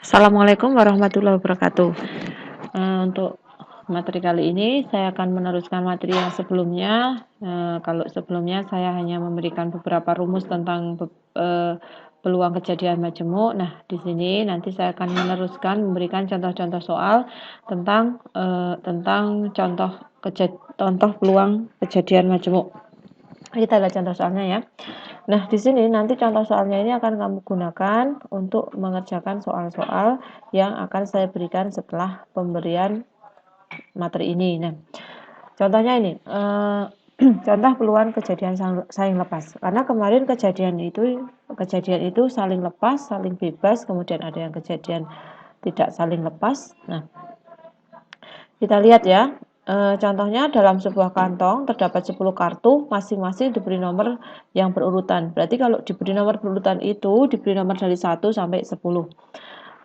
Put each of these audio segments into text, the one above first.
Assalamualaikum warahmatullahi wabarakatuh. Untuk materi kali ini saya akan meneruskan materi yang sebelumnya. Kalau sebelumnya saya hanya memberikan beberapa rumus tentang peluang kejadian majemuk. Nah, di sini nanti saya akan meneruskan memberikan contoh-contoh soal tentang contoh peluang kejadian majemuk. Kita lihat contoh soalnya ya. Nah, di sini nanti contoh soalnya ini akan kamu gunakan untuk mengerjakan soal-soal yang akan saya berikan setelah pemberian materi ini. Nah, contohnya ini, contoh peluang kejadian saling lepas. Karena kemarin kejadian itu saling lepas, saling bebas, kemudian ada yang kejadian tidak saling lepas. Nah, kita lihat ya. Contohnya dalam sebuah kantong terdapat 10 kartu, masing-masing diberi nomor yang berurutan. Berarti kalau diberi nomor berurutan itu diberi nomor dari 1 sampai 10.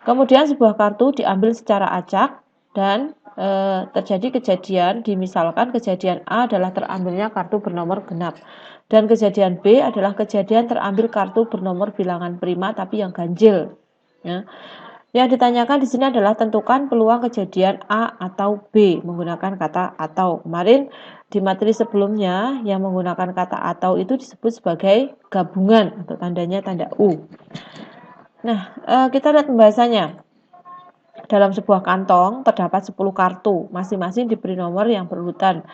Kemudian sebuah kartu diambil secara acak dan terjadi kejadian, misalkan kejadian A adalah terambilnya kartu bernomor genap. Dan kejadian B adalah kejadian terambil kartu bernomor bilangan prima tapi yang ganjil. Ya. Yang ditanyakan di sini adalah tentukan peluang kejadian A atau B menggunakan kata atau. Kemarin di materi sebelumnya yang menggunakan kata atau itu disebut sebagai gabungan atau tandanya tanda U. Nah, kita lihat pembahasannya. Dalam sebuah kantong terdapat 10 kartu, masing-masing diberi nomor yang berurutan.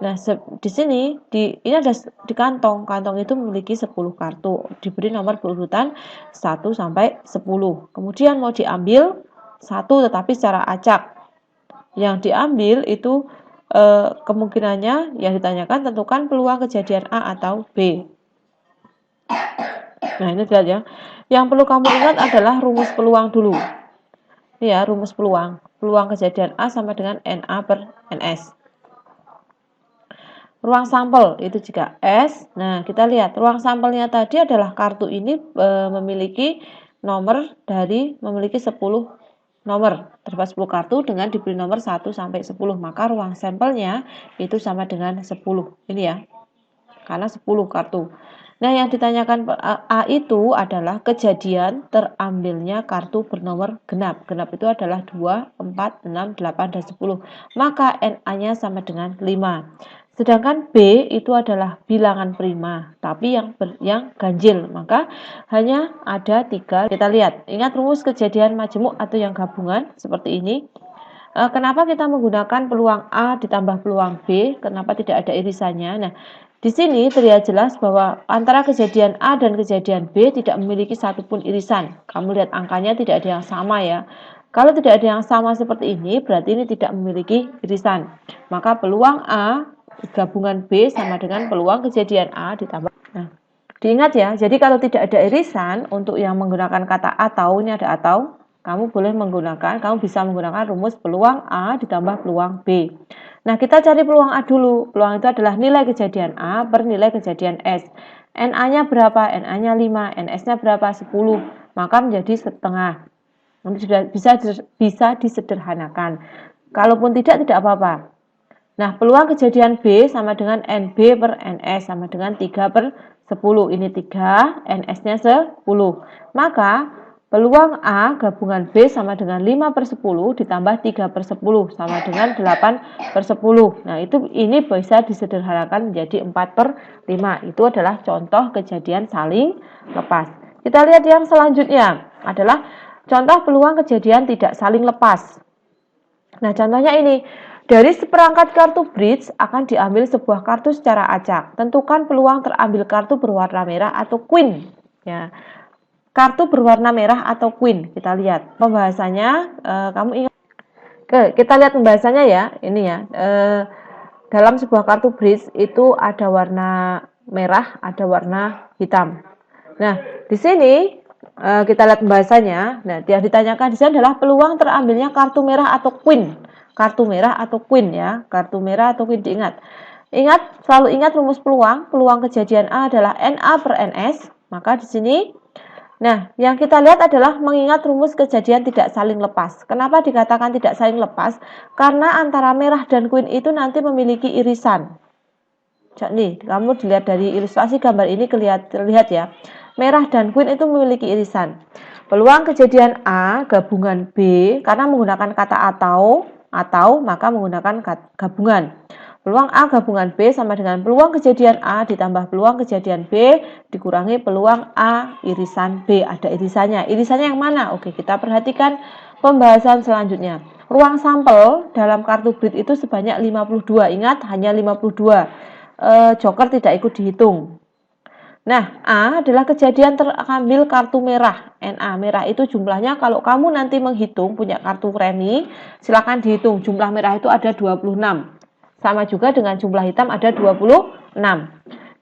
Nah, di sini ini ada di kantong. Kantong itu memiliki 10 kartu, diberi nomor berurutan 1 sampai 10. Kemudian mau diambil 1 tetapi secara acak. Yang diambil itu kemungkinannya yang ditanyakan tentukan peluang kejadian A atau B. Nah, ini lihat ya. Yang perlu kamu ingat adalah rumus peluang dulu. Ini ya, rumus peluang. Peluang kejadian A sama dengan NA per NS. Ruang sampel itu juga S. Nah, kita lihat ruang sampelnya tadi adalah kartu ini memiliki 10 nomor. Terdapat 10 kartu dengan diberi nomor 1 sampai 10. Maka ruang sampelnya itu sama dengan 10. Ini ya. Karena 10 kartu. Nah, yang ditanyakan A itu adalah kejadian terambilnya kartu bernomor genap. Genap itu adalah 2, 4, 6, 8, dan 10. Maka NA-nya sama dengan 5. Sedangkan B itu adalah bilangan prima, tapi yang ganjil. Maka hanya ada 3. Kita lihat, ingat rumus kejadian majemuk atau yang gabungan seperti ini. Kenapa kita menggunakan peluang A ditambah peluang B? Kenapa tidak ada irisannya? Nah, di sini terlihat jelas bahwa antara kejadian A dan kejadian B tidak memiliki satupun irisan. Kamu lihat angkanya tidak ada yang sama ya. Kalau tidak ada yang sama seperti ini, berarti ini tidak memiliki irisan. Maka peluang A gabungan B sama dengan peluang kejadian A ditambah. Nah, diingat ya, jadi kalau tidak ada irisan untuk yang menggunakan kata atau, ini ada atau, kamu bisa menggunakan rumus peluang A ditambah peluang B. Nah, kita cari peluang A dulu. Peluang itu adalah nilai kejadian A per nilai kejadian S. NA-nya berapa? NA-nya 5, NS-nya berapa? 10. Maka menjadi setengah. Nanti sudah bisa disederhanakan. Kalaupun tidak apa-apa. Nah, peluang kejadian B sama dengan NB per NS sama dengan 3 per 10. Ini 3, NS-nya 10. Maka peluang A gabungan B sama dengan 5 per 10 ditambah 3 per 10 sama dengan 8 per 10. Nah, ini bisa disederhanakan menjadi 4 per 5. Itu adalah contoh kejadian saling lepas. Kita lihat yang selanjutnya adalah contoh peluang kejadian tidak saling lepas. Nah, contohnya ini. Dari seperangkat kartu bridge akan diambil sebuah kartu secara acak. Tentukan peluang terambil kartu berwarna merah atau queen. Ya. Kartu berwarna merah atau queen. Kita lihat pembahasannya. Kamu ingat? Kita lihat pembahasannya ya. Ini ya. Dalam sebuah kartu bridge itu ada warna merah, ada warna hitam. Nah, di sini kita lihat pembahasannya. Nah, yang ditanyakan di sini adalah peluang terambilnya kartu merah atau queen. Kartu merah atau queen ya. Kartu merah atau queen diingat. Selalu ingat rumus peluang. Peluang kejadian A adalah NA per NS. Maka di sini, nah, yang kita lihat adalah mengingat rumus kejadian tidak saling lepas. Kenapa dikatakan tidak saling lepas? Karena antara merah dan queen itu nanti memiliki irisan. Nih, kamu dilihat dari ilustrasi gambar ini terlihat ya. Merah dan queen itu memiliki irisan. Peluang kejadian A gabungan B, karena menggunakan kata atau maka menggunakan gabungan. Peluang A gabungan B sama dengan peluang kejadian A ditambah peluang kejadian B dikurangi peluang A irisan B. Ada irisannya. Irisannya yang mana? Oke, kita perhatikan pembahasan selanjutnya. Ruang sampel dalam kartu BRIT itu sebanyak 52. Ingat, hanya 52. Joker tidak ikut dihitung. Nah, A adalah kejadian terambil kartu merah. NA merah itu jumlahnya, kalau kamu nanti menghitung punya kartu premi, silakan dihitung. Jumlah merah itu ada 26. Sama juga dengan jumlah hitam ada 26.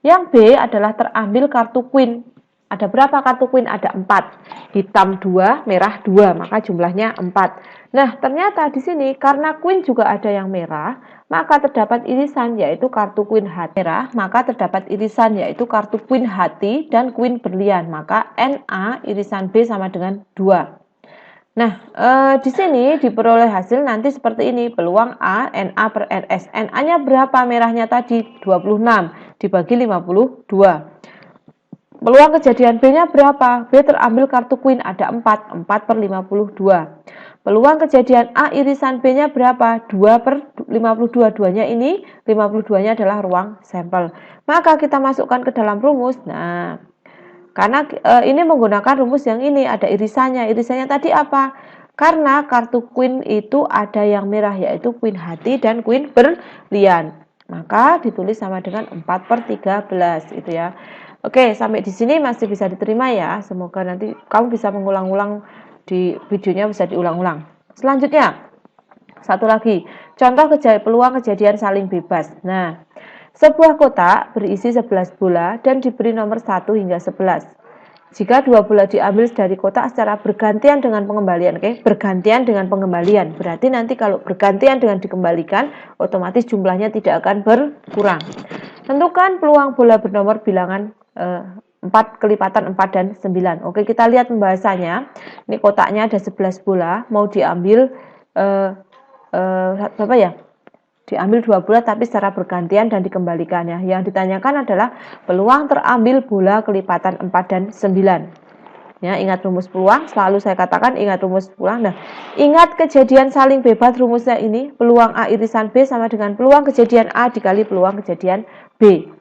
Yang B adalah terambil kartu queen. Ada berapa kartu queen? Ada 4. Hitam 2, merah 2, maka jumlahnya 4. Nah, ternyata di sini karena queen juga ada yang merah, maka terdapat irisan yaitu kartu queen hati merah, maka terdapat irisan yaitu kartu queen hati dan queen berlian, maka NA irisan B sama dengan 2. Nah, di sini diperoleh hasil nanti seperti ini, peluang A, NA per NS. NA-nya berapa merahnya tadi? 26 dibagi 52. Peluang kejadian B-nya berapa? B terambil kartu queen, ada 4, 4 per 52. Peluang kejadian A irisan B-nya berapa? 2 per 52. Duanya ini, 52-nya adalah ruang sampel. Maka kita masukkan ke dalam rumus. Nah, karena ini menggunakan rumus yang ini, ada irisannya. Irisannya tadi apa? Karena kartu queen itu ada yang merah, yaitu queen hati dan queen berlian. Maka ditulis sama dengan 4 per 13 itu ya. Oke, sampai di sini masih bisa diterima ya. Semoga nanti kamu bisa mengulang-ulang di videonya, bisa diulang-ulang. Selanjutnya, satu lagi. Contoh peluang kejadian saling bebas. Nah, sebuah kotak berisi 11 bola dan diberi nomor 1 hingga 11. Jika 2 bola diambil dari kotak secara bergantian dengan pengembalian, oke? Bergantian dengan pengembalian. Berarti nanti kalau bergantian dengan dikembalikan, otomatis jumlahnya tidak akan berkurang. Tentukan peluang bola bernomor bilangan 4 kelipatan 4 dan 9. Oke, kita lihat pembahasannya. Ini kotaknya ada 11 bola, mau diambil berapa ya? Diambil 2 bola tapi secara bergantian dan dikembalikannya. Yang ditanyakan adalah peluang terambil bola kelipatan 4 dan 9. Ya, ingat rumus peluang, selalu saya katakan ingat rumus peluang. Nah, ingat kejadian saling bebas rumusnya ini, peluang A irisan B sama dengan peluang kejadian A dikali peluang kejadian B.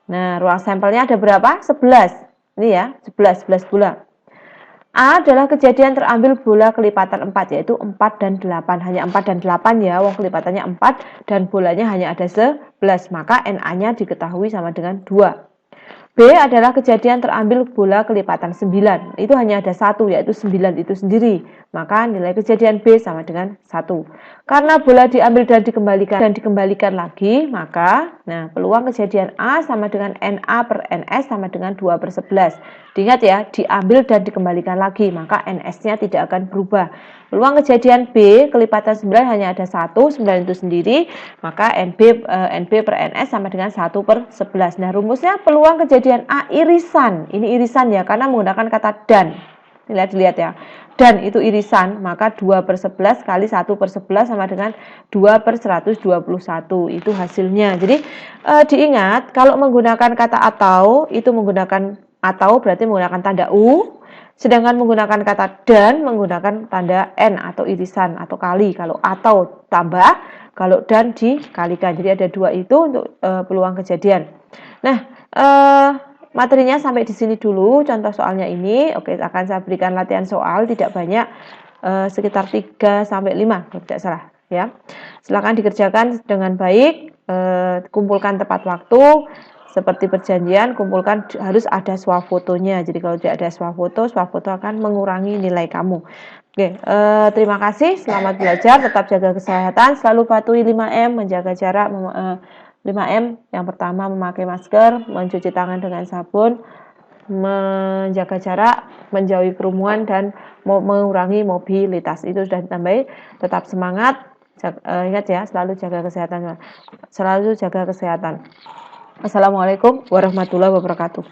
Nah, ruang sampelnya ada berapa? 11. Ini ya, 11 bola. A adalah kejadian terambil bola kelipatan 4, yaitu 4 dan 8. Hanya 4 dan 8 ya, wong kelipatannya 4 dan bolanya hanya ada 11. Maka NA-nya diketahui sama dengan 2. B adalah kejadian terambil bola kelipatan 9. Itu hanya ada 1, yaitu 9 itu sendiri. Maka nilai kejadian B sama dengan 1. Karena bola diambil dan dikembalikan lagi, maka peluang kejadian A sama dengan NA per NS sama dengan 2 per 11. Diingat ya, diambil dan dikembalikan lagi, maka NS-nya tidak akan berubah. Peluang kejadian B kelipatan 9 hanya ada 1, 9 itu sendiri, maka NB per NS sama dengan 1 per 11. Nah, rumusnya peluang kejadian A irisan. Ini irisan ya, karena menggunakan kata dan. Lihat ya. Dan itu irisan, maka 2 per 11 kali 1 per 11 sama dengan 2 per 121. Itu hasilnya. Jadi diingat, kalau menggunakan kata atau, itu menggunakan atau berarti menggunakan tanda U. Sedangkan menggunakan kata dan menggunakan tanda N atau irisan atau kali. Kalau atau tambah, kalau dan dikalikan. Jadi ada 2 itu untuk peluang kejadian. Nah, materinya sampai di sini dulu contoh soalnya ini. Oke, akan saya berikan latihan soal tidak banyak, sekitar 3 sampai 5 kalau tidak salah ya. Silakan dikerjakan dengan baik, kumpulkan tepat waktu. Seperti perjanjian, kumpulkan harus ada swafotonya. Jadi kalau tidak ada swafoto akan mengurangi nilai kamu. Oke, terima kasih, selamat belajar, tetap jaga kesehatan, selalu patuhi 5M, menjaga jarak, 5M, yang pertama memakai masker, mencuci tangan dengan sabun, menjaga jarak, menjauhi kerumunan, dan mengurangi mobilitas. Itu sudah ditambahi, tetap semangat, ingat ya, selalu jaga kesehatan. Assalamualaikum warahmatullahi wabarakatuh.